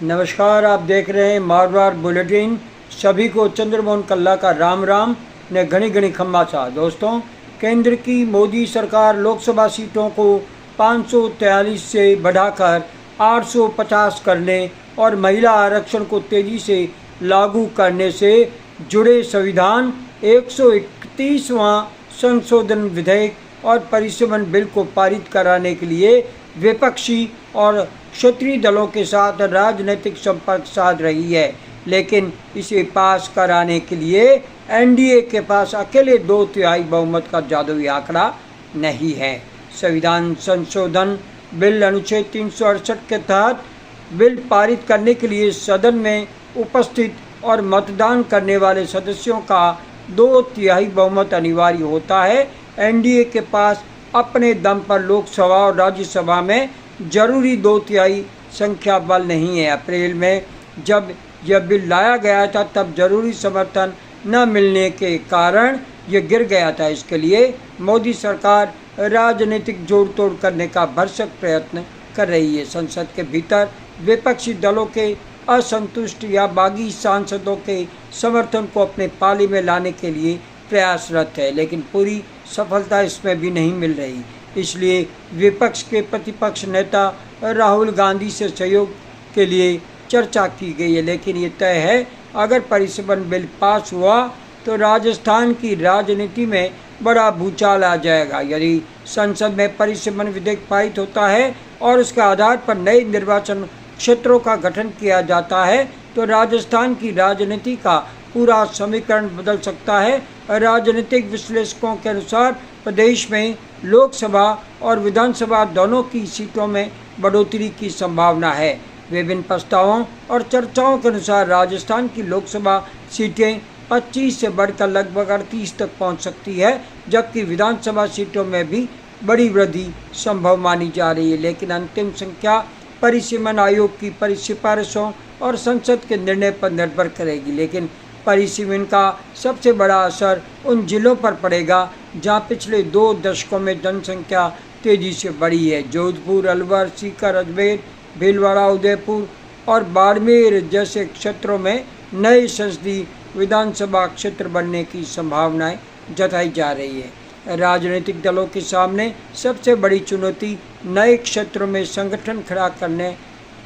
नमस्कार, आप देख रहे हैं मारवाड़ बुलेटिन। सभी को चंद्रमोहन कल्ला का राम राम ने घनी घनी खम्मा सा। दोस्तों, केंद्र की मोदी सरकार लोकसभा सीटों को 543 से बढ़ाकर 850 करने और महिला आरक्षण को तेजी से लागू करने से जुड़े संविधान 131वां संशोधन विधेयक और परिसीमन बिल को पारित कराने के लिए विपक्षी और क्षेत्रीय दलों के साथ राजनीतिक संपर्क साध रही है, लेकिन इसे पास कराने के लिए एनडीए के पास अकेले 2/3 बहुमत का जादुई आंकड़ा नहीं है। संविधान संशोधन बिल अनुच्छेद 368 के तहत बिल पारित करने के लिए सदन में उपस्थित और मतदान करने वाले सदस्यों का 2/3 बहुमत अनिवार्य होता है। एनडीए के पास अपने दम पर लोकसभा और राज्यसभा में जरूरी 2/3 संख्या बल नहीं है। अप्रैल में जब यह बिल लाया गया था तब जरूरी समर्थन न मिलने के कारण यह गिर गया था। इसके लिए मोदी सरकार राजनीतिक जोड़ तोड़ करने का भरसक प्रयत्न कर रही है। संसद के भीतर विपक्षी दलों के असंतुष्ट या बागी सांसदों के समर्थन को अपने पाले में लाने के लिए प्रयासरत है, लेकिन पूरी सफलता इसमें भी नहीं मिल रही। इसलिए विपक्ष के प्रतिपक्ष नेता राहुल गांधी से सहयोग के लिए चर्चा की गई है, लेकिन ये तय है अगर परिसीमन बिल पास हुआ तो राजस्थान की राजनीति में बड़ा भूचाल आ जाएगा। यदि संसद में परिसीमन विधेयक पारित होता है और उसके आधार पर नए निर्वाचन क्षेत्रों का गठन किया जाता है तो राजस्थान की राजनीति का पूरा समीकरण बदल सकता है। राजनीतिक विश्लेषकों के अनुसार प्रदेश में लोकसभा और विधानसभा दोनों की सीटों में बढ़ोतरी की संभावना है। विभिन्न प्रस्तावों और चर्चाओं के अनुसार राजस्थान की लोकसभा सीटें 25 से बढ़कर लगभग 38 तक पहुंच सकती है, जबकि विधानसभा सीटों में भी बड़ी वृद्धि संभव मानी जा रही है। लेकिन अंतिम संख्या परिसीमन आयोग की सिफारिशों और संसद के निर्णय पर निर्भर करेगी। लेकिन परिसीमन का सबसे बड़ा असर उन जिलों पर पड़ेगा जहां पिछले 2 दशकों में जनसंख्या तेजी से बढ़ी है। जोधपुर, अलवर, सीकर, अजमेर, भीलवाड़ा, उदयपुर और बाड़मेर जैसे क्षेत्रों में नए संसदीय विधानसभा क्षेत्र बनने की संभावनाएं जताई जा रही है। राजनीतिक दलों के सामने सबसे बड़ी चुनौती नए क्षेत्रों में संगठन खड़ा करने,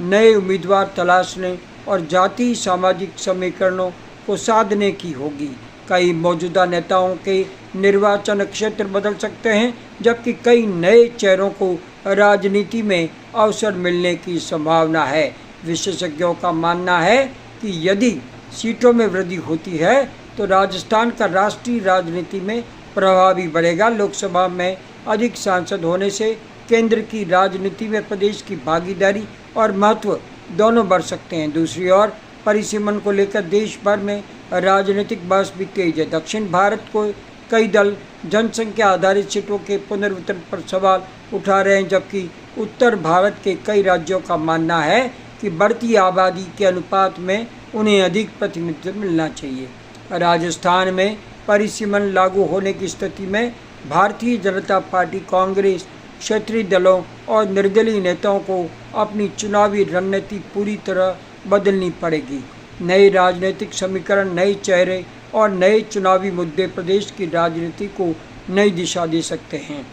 नए उम्मीदवार तलाशने और जातीय सामाजिक समीकरणों को साधने की होगी। कई मौजूदा नेताओं के निर्वाचन क्षेत्र बदल सकते हैं, जबकि कई नए चेहरों को राजनीति में अवसर मिलने की संभावना है। विशेषज्ञों का मानना है कि यदि सीटों में वृद्धि होती है तो राजस्थान का राष्ट्रीय राजनीति में प्रभाव भी बढ़ेगा। लोकसभा में अधिक सांसद होने से केंद्र की राजनीति में प्रदेश की भागीदारी और महत्व दोनों बढ़ सकते हैं। दूसरी ओर परिसीमन को लेकर देश भर में राजनीतिक बहस भी तेज है। दक्षिण भारत को कई दल जनसंख्या आधारित सीटों के पुनर्वितरण पर सवाल उठा रहे हैं, जबकि उत्तर भारत के कई राज्यों का मानना है कि बढ़ती आबादी के अनुपात में उन्हें अधिक प्रतिनिधित्व मिलना चाहिए। राजस्थान में परिसीमन लागू होने की स्थिति में भारतीय जनता पार्टी, कांग्रेस, क्षेत्रीय दलों और निर्दलीय नेताओं को अपनी चुनावी रणनीति पूरी तरह बदलनी पड़ेगी। नए राजनीतिक समीकरण, नए चेहरे और नए चुनावी मुद्दे प्रदेश की राजनीति को नई दिशा दे सकते हैं।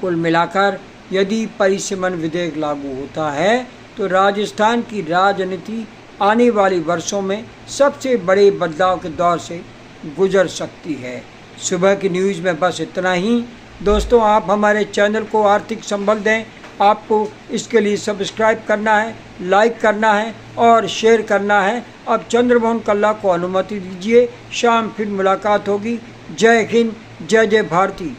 कुल मिलाकर यदि परिसीमन विधेयक लागू होता है तो राजस्थान की राजनीति आने वाले वर्षों में सबसे बड़े बदलाव के दौर से गुजर सकती है। सुबह की न्यूज़ में बस इतना ही। दोस्तों, आप हमारे चैनल को आर्थिक संबल दें। आपको इसके लिए सब्सक्राइब करना है, लाइक करना है और शेयर करना है। अब चंद्रमोहन कल्ला को अनुमति दीजिए। शाम फिर मुलाकात होगी। जय हिंद, जय जय भारती।